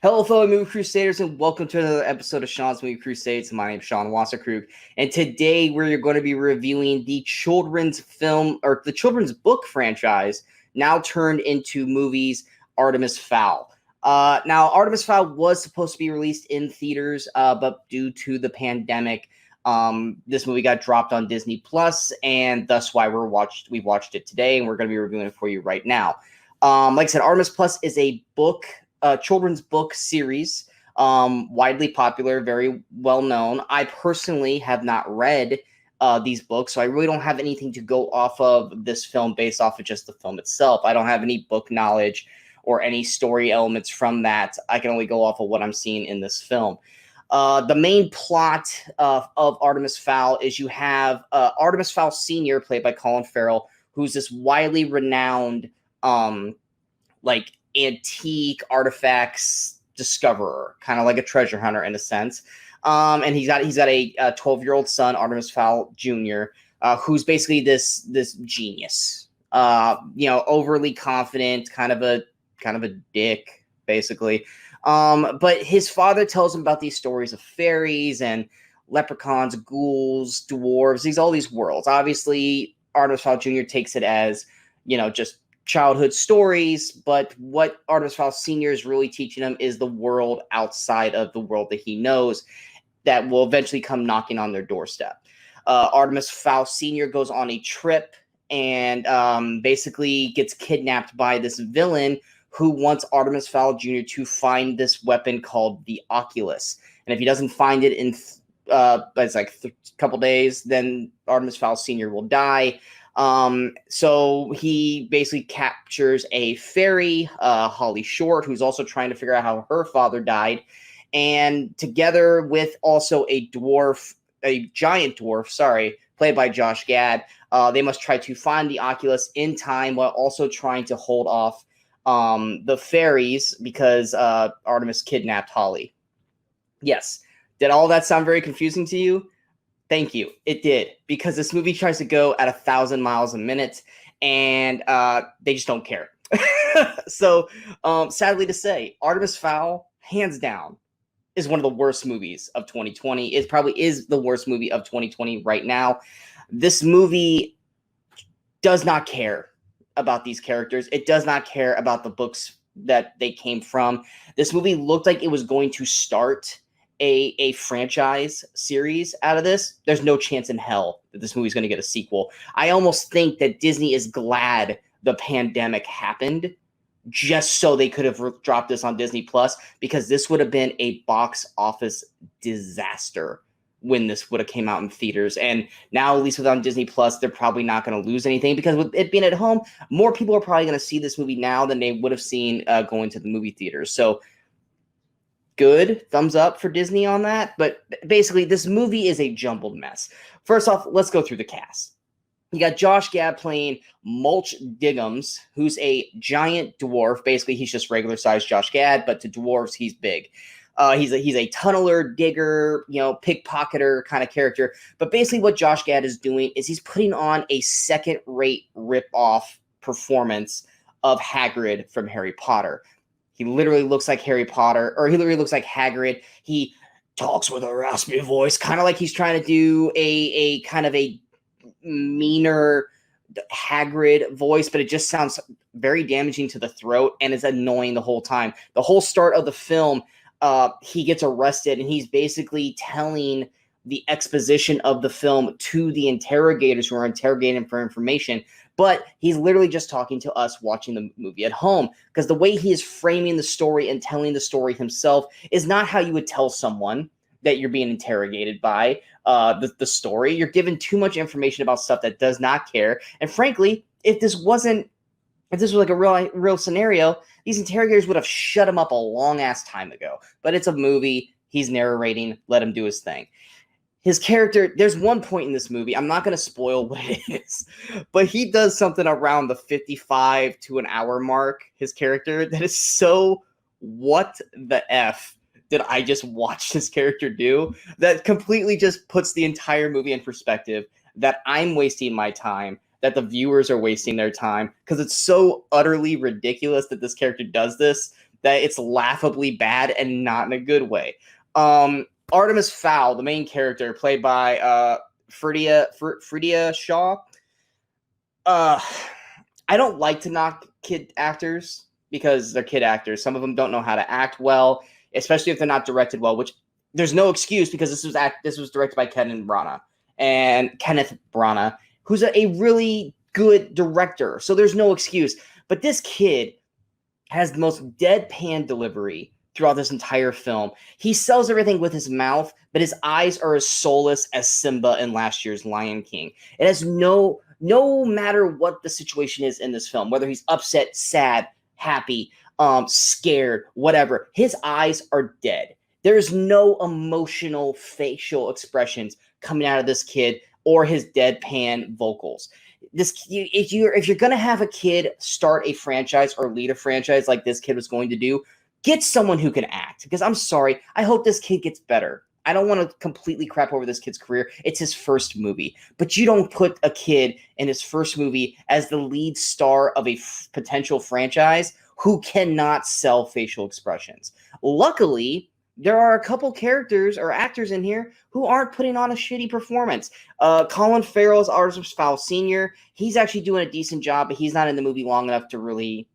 Hello, fellow Movie Crusaders, and welcome to another episode of Sean's Movie Crusades. My name is Sean Wasserkrug, and today we're going to be reviewing the children's film, or the children's book franchise, now turned into movies, Artemis Fowl. Now, Artemis Fowl was supposed to be released in theaters, but due to the pandemic, this movie got dropped on Disney Plus, and thus why we watched it today, and we're going to be reviewing it for you right now. Like I said, Artemis Plus is a book. Children's book series, widely popular, very well known. I personally have not read these books, so I really don't have anything to go off of this film based off of just the film itself. I don't have any book knowledge or any story elements from that. I can only go off of what I'm seeing in this film. The main plot of Artemis Fowl is you have Artemis Fowl Sr., played by Colin Farrell, who's this widely renowned, antique artifacts discoverer, kind of like a treasure hunter in a sense. And he's got a 12-year-old son, Artemis Fowl Jr., who's basically this genius. Overly confident, kind of a dick, basically. But his father tells him about these stories of fairies and leprechauns, ghouls, dwarves, all these worlds. Obviously, Artemis Fowl Jr. takes it as, just childhood stories, but what Artemis Fowl Sr. is really teaching him is the world outside of the world that he knows that will eventually come knocking on their doorstep. Artemis Fowl Sr. goes on a trip and basically gets kidnapped by this villain who wants Artemis Fowl Jr. to find this weapon called the Oculus. And if he doesn't find it in a couple days, then Artemis Fowl Sr. will die. So he basically captures a fairy, Holly Short, who's also trying to figure out how her father died. And together with also a giant dwarf, played by Josh Gad, they must try to find the Oculus in time while also trying to hold off the fairies because Artemis kidnapped Holly. Yes. Did all that sound very confusing to you? Thank you. It did, because this movie tries to go at 1,000 miles a minute, and they just don't care. So, sadly to say, Artemis Fowl, hands down, is one of the worst movies of 2020. It probably is the worst movie of 2020 right now. This movie does not care about these characters. It does not care about the books that they came from. This movie looked like it was going to start a franchise series out of this. There's no chance in hell that this movie's going to get a sequel. I almost think that Disney is glad the pandemic happened just so they could have dropped this on Disney Plus, because this would have been a box office disaster when this would have came out in theaters. And now, at least with on Disney Plus, they're probably not going to lose anything, because with it being at home, more people are probably going to see this movie now than they would have seen going to the movie theaters. So good, thumbs up for Disney on that. But basically, this movie is a jumbled mess. First off, let's go through the cast. You got Josh Gad playing Mulch Diggums, who's a giant dwarf. Basically, he's just regular sized Josh Gad, but to dwarves, he's big. He's a tunneler, digger, pickpocketer kind of character. But basically, what Josh Gad is doing is he's putting on a second-rate rip-off performance of Hagrid from Harry Potter. He literally looks like Harry Potter, or he literally looks like Hagrid. He talks with a raspy voice, kind of like he's trying to do a kind of a meaner Hagrid voice, but it just sounds very damaging to the throat and is annoying the whole time. The whole start of the film, he gets arrested, and he's basically telling the exposition of the film to the interrogators who are interrogating him for information. But he's literally just talking to us watching the movie at home, because the way he is framing the story and telling the story himself is not how you would tell someone that you're being interrogated by the story. You're given too much information about stuff that does not care. And frankly, if this was like a real scenario, these interrogators would have shut him up a long ass time ago. But it's a movie. He's narrating. Let him do his thing. His character, there's one point in this movie, I'm not going to spoil what it is, but he does something around the 55 to an hour mark, his character, that is so what the F did I just watch this character do? That completely just puts the entire movie in perspective, that I'm wasting my time, that the viewers are wasting their time, because it's so utterly ridiculous that this character does this. that it's laughably bad and not in a good way. Artemis Fowl, the main character, played by Fredia Shaw. I don't like to knock kid actors because they're kid actors. Some of them don't know how to act well, especially if they're not directed well, which there's no excuse because this was directed by Kenneth Branagh, who's a really good director. So there's no excuse. But this kid has the most deadpan delivery throughout this entire film. He sells everything with his mouth, but his eyes are as soulless as Simba in last year's Lion King. It has no matter what the situation is in this film, whether he's upset, sad, happy, scared, whatever, his eyes are dead. There's no emotional facial expressions coming out of this kid or his deadpan vocals. If you're gonna have a kid start a franchise or lead a franchise like this kid was going to do, get someone who can act. Because I'm sorry, I hope this kid gets better. I don't want to completely crap over this kid's career. It's his first movie. But you don't put a kid in his first movie as the lead star of a potential franchise who cannot sell facial expressions. Luckily, there are a couple characters or actors in here who aren't putting on a shitty performance. Colin Farrell's Artemis Fowl Sr., he's actually doing a decent job, but he's not in the movie long enough to really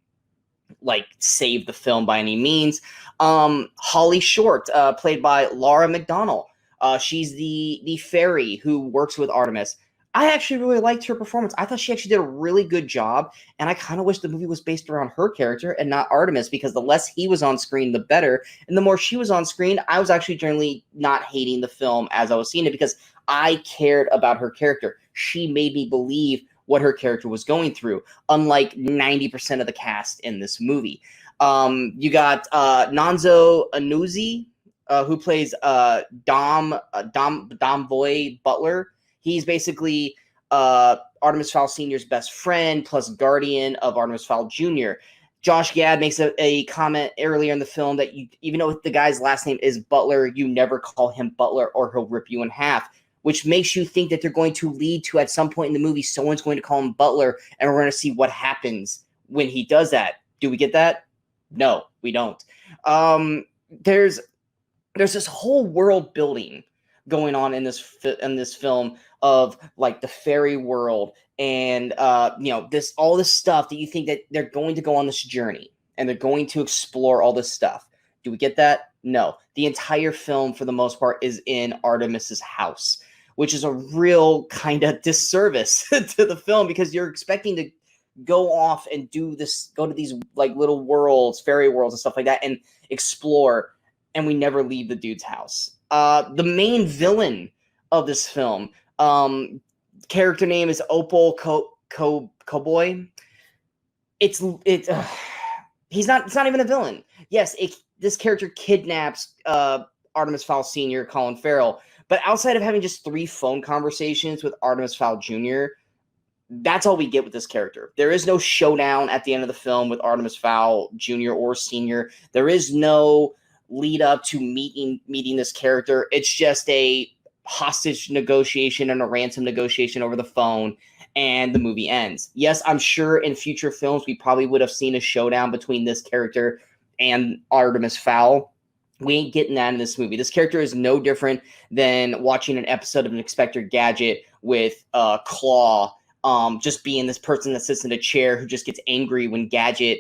save the film by any means. Holly Short, played by Laura McDonnell. She's the fairy who works with Artemis. I actually really liked her performance. I thought she actually did a really good job, and I kind of wish the movie was based around her character and not Artemis, because the less he was on screen, the better. And the more she was on screen, I was actually generally not hating the film as I was seeing it because I cared about her character. She made me believe what her character was going through, unlike 90% of the cast in this movie. You got Nonzo Anuzi, who plays Dom Boy Butler. He's basically Artemis Fowl Sr.'s best friend plus guardian of Artemis Fowl Jr. Josh Gad makes a comment earlier in the film that even though the guy's last name is Butler, you never call him Butler or he'll rip you in half, which makes you think that they're going to lead to, at some point in the movie, someone's going to call him Butler, and we're going to see what happens when he does that. Do we get that? No, we don't. There's this whole world building going on in this film of the fairy world and all this stuff that you think that they're going to go on this journey and they're going to explore all this stuff. Do we get that? No. The entire film, for the most part, is in Artemis's house, which is a real kind of disservice to the film because you're expecting to go off and do this, go to these little worlds, fairy worlds and stuff like that, and explore, and we never leave the dude's house. The main villain of this film, character name is Opal Cowboy. It's not even a villain. Yes, this character kidnaps Artemis Fowl Sr., Colin Farrell, but outside of having just 3 phone conversations with Artemis Fowl Jr., that's all we get with this character. There is no showdown at the end of the film with Artemis Fowl Jr. or Sr. There is no lead up to meeting this character. It's just a hostage negotiation and a ransom negotiation over the phone, and the movie ends. Yes, I'm sure in future films we probably would have seen a showdown between this character and Artemis Fowl. We ain't getting that in this movie. This character is no different than watching an episode of Inspector Gadget with Claw, just being this person that sits in a chair who just gets angry when Gadget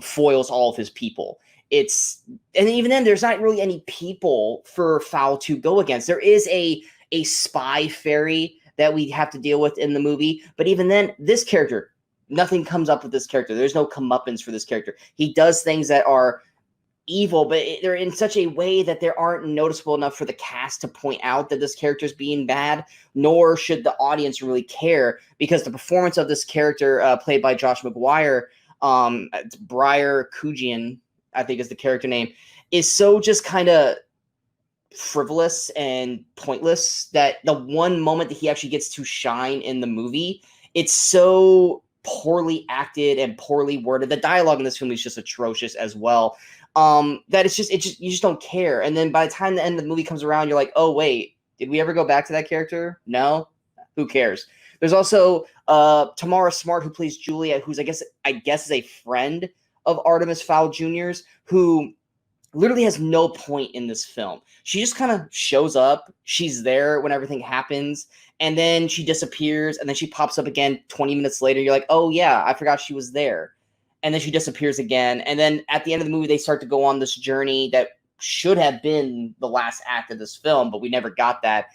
foils all of his people. And even then, there's not really any people for Fowl to go against. There is a spy fairy that we have to deal with in the movie, but even then, this character, nothing comes up with this character. There's no comeuppance for this character. He does things that are evil, but they're in such a way that they aren't noticeable enough for the cast to point out that this character is being bad, nor should the audience really care, because the performance of this character, played by Josh McGuire, it's Briar Kujian, I think is the character name, is so just kind of frivolous and pointless that the one moment that he actually gets to shine in the movie, it's so poorly acted and poorly worded. The dialogue in this film is just atrocious as well. That you just don't care. And then by the time the end of the movie comes around, you're like, oh wait, did we ever go back to that character? No? Who cares? There's also Tamara Smart, who plays Julia, who's I guess is a friend of Artemis Fowl Jr.'s, who literally has no point in this film. She just kind of shows up. She's there when everything happens, and then she disappears, and then she pops up again 20 minutes later. You're like, oh yeah, I forgot she was there. And then she disappears again. And then at the end of the movie, they start to go on this journey that should have been the last act of this film, but we never got that.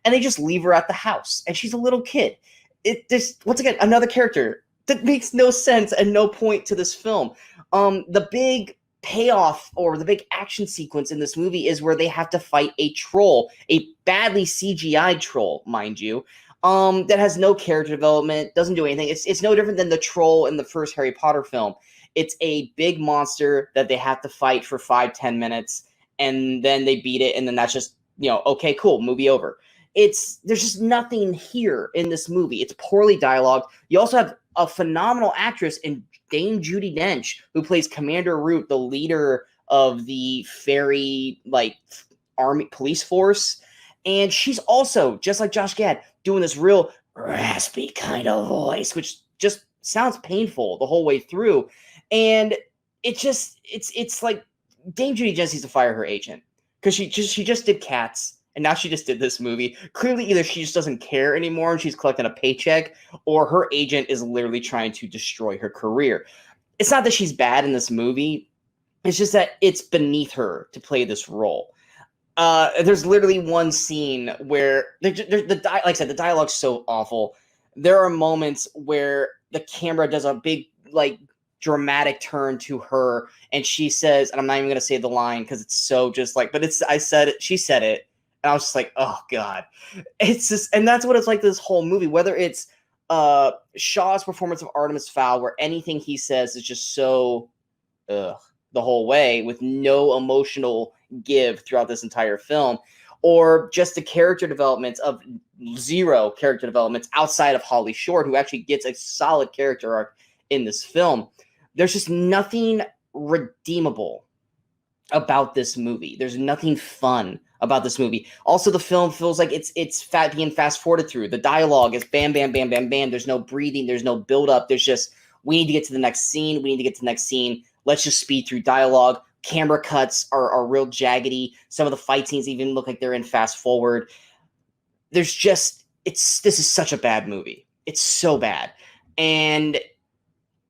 And they just leave her at the house, and she's a little kid. It just, once again, another character that makes no sense and no point to this film. The big payoff or the big action sequence in this movie is where they have to fight a troll, a badly CGI troll, mind you, that has no character development, doesn't do anything. It's no different than the troll in the first Harry Potter film. It's a big monster that they have to fight for 5-10 minutes, and then they beat it, and then that's just, okay, cool, movie over. There's just nothing here in this movie. It's poorly dialogued. You also have a phenomenal actress in Dame Judi Dench, who plays Commander Root, the leader of the fairy army police force. And she's also, just like Josh Gad, doing this real raspy kind of voice, which just sounds painful the whole way through. And it's like Dame Judi Dench needs to fire her agent, because she just did Cats. And now she just did this movie. Clearly, either she just doesn't care anymore and she's collecting a paycheck, or her agent is literally trying to destroy her career. It's not that she's bad in this movie. It's just that it's beneath her to play this role. There's literally one scene where, like I said, the dialogue's so awful. There are moments where the camera does a big, dramatic turn to her, and she says, and I'm not even going to say the line because it's so just she said it. And I was just like, oh God. It's just, and that's what it's like this whole movie, whether it's Shaw's performance of Artemis Fowl, where anything he says is just so the whole way, with no emotional give throughout this entire film, or just the character developments of zero character developments outside of Holly Short, who actually gets a solid character arc in this film. There's just nothing redeemable about this movie. There's nothing fun about this movie. Also, the film feels like it's being fast forwarded through. The dialogue is bam, bam, bam, bam, bam. There's no breathing. There's no build up. There's just, we need to get to the next scene. We need to get to the next scene. Let's just speed through dialogue. Camera cuts are real jaggedy. Some of the fight scenes even look like they're in fast forward. This is such a bad movie. It's so bad. And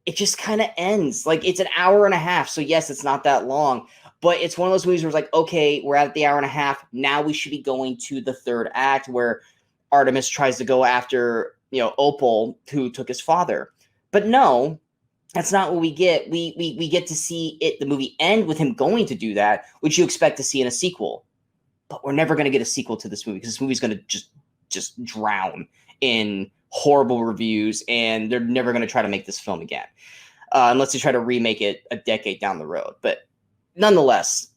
it just kind of ends. Like, it's an hour and a half. So yes, it's not that long. But it's one of those movies where it's like, okay, we're at the hour and a half. Now we should be going to the third act, where Artemis tries to go after, Opal, who took his father. But no, that's not what we get. We get to see the movie end with him going to do that, which you expect to see in a sequel. But we're never going to get a sequel to this movie, because this movie's going to just drown in horrible reviews, and they're never going to try to make this film again, unless they try to remake it a decade down the road. But nonetheless,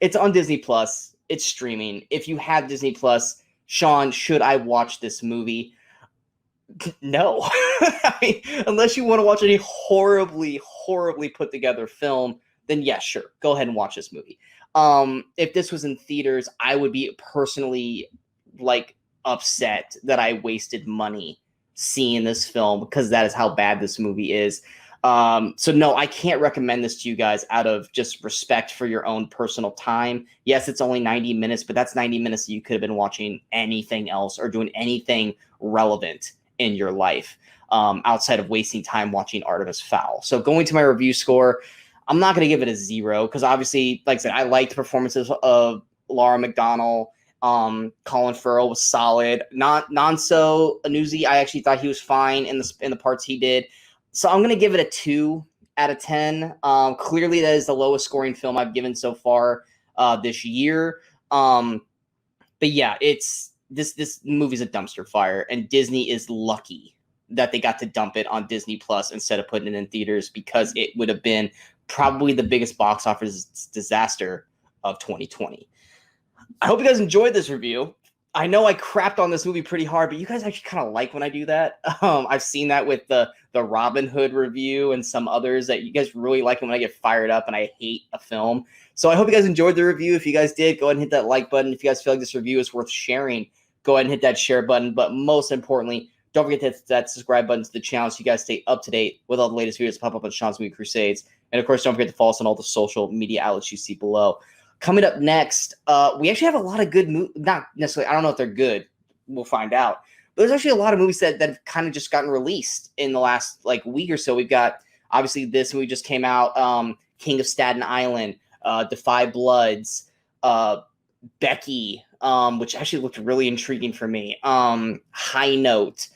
it's on Disney Plus. It's streaming. If you have Disney Plus, Sean, should I watch this movie? No. I mean, unless you want to watch any horribly, horribly put together film, then yeah, sure, go ahead and watch this movie. If this was in theaters, I would be personally upset that I wasted money seeing this film, because that is how bad this movie is. So no, I can't recommend this to you guys out of just respect for your own personal time. Yes, it's only 90 minutes, but that's 90 minutes that you could have been watching anything else or doing anything relevant in your life, outside of wasting time watching Artemis Fowl. So going to my review score, I'm not going to give it a 0, because obviously, like I said, I liked the performances of Laura McDonnell. Colin Farrell was solid. Nonso Anuzi, I actually thought he was fine in the parts he did. So I'm going to give it a 2 out of 10. Clearly, that is the lowest scoring film I've given so far this year. But yeah, this movie's a dumpster fire, and Disney is lucky that they got to dump it on Disney Plus instead of putting it in theaters, because it would have been probably the biggest box office disaster of 2020. I hope you guys enjoyed this review. I know I crapped on this movie pretty hard, but you guys actually kind of like when I do that. I've seen that with the Robin Hood review and some others, that you guys really like it when I get fired up and I hate a film. So I hope you guys enjoyed the review. If you guys did, go ahead and hit that like button. If you guys feel like this review is worth sharing, go ahead and hit that share button. But most importantly, Don't forget to hit that subscribe button to the channel so you guys stay up to date with all the latest videos that pop up on Sean's Movie Crusades. And of course, don't forget to follow us on all the social media outlets you see below. Coming up next, we actually have a lot of good movies. Not necessarily, I don't know if they're good. We'll find out. But there's actually a lot of movies that have kind of just gotten released in the last week or so. We've got, obviously, this movie just came out, King of Staten Island, Defy Bloods, Becky, which actually looked really intriguing for me. High Note.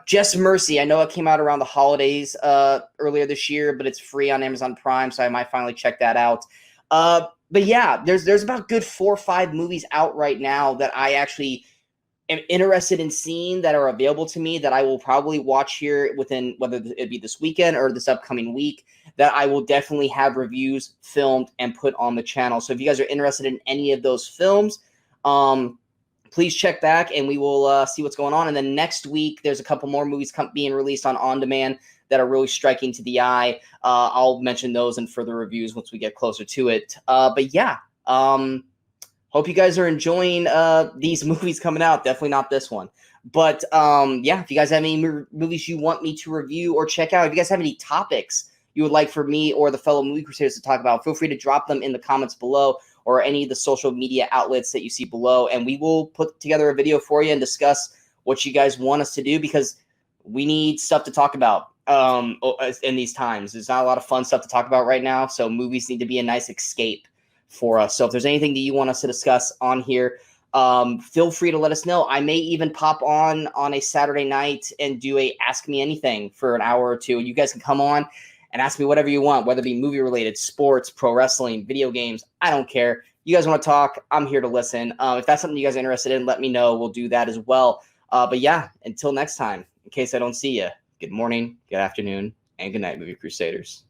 Just Mercy. I know it came out around the holidays earlier this year, but it's free on Amazon Prime, so I might finally check that out. But yeah, there's about good 4 or 5 movies out right now that I actually am interested in seeing that are available to me that I will probably watch here within, whether it be this weekend or this upcoming week, that I will definitely have reviews filmed and put on the channel. So if you guys are interested in any of those films, please check back and we will see what's going on. And then next week, there's a couple more movies being released on demand that are really striking to the eye. I'll mention those in further reviews once we get closer to it. But yeah, hope you guys are enjoying these movies coming out. Definitely not this one. But yeah, if you guys have any movies you want me to review or check out, if you guys have any topics you would like for me or the fellow movie crusaders to talk about, feel free to drop them in the comments below or any of the social media outlets that you see below. And we will put together a video for you and discuss what you guys want us to do, because we need stuff to talk about in these times. There's not a lot of fun stuff to talk about right now, so movies need to be a nice escape for us. So if there's anything that you want us to discuss on here, feel free to let us know. I may even pop on a Saturday night and do a Ask Me Anything for an hour or two. You guys can come on and ask me whatever you want, whether it be movie related, sports, pro wrestling, video games. I don't care. You guys want to talk, I'm here to listen. If that's something you guys are interested in, let me know. We'll do that as well. But yeah, until next time, in case I don't see you, good morning, good afternoon, and good night, Movie Crusaders.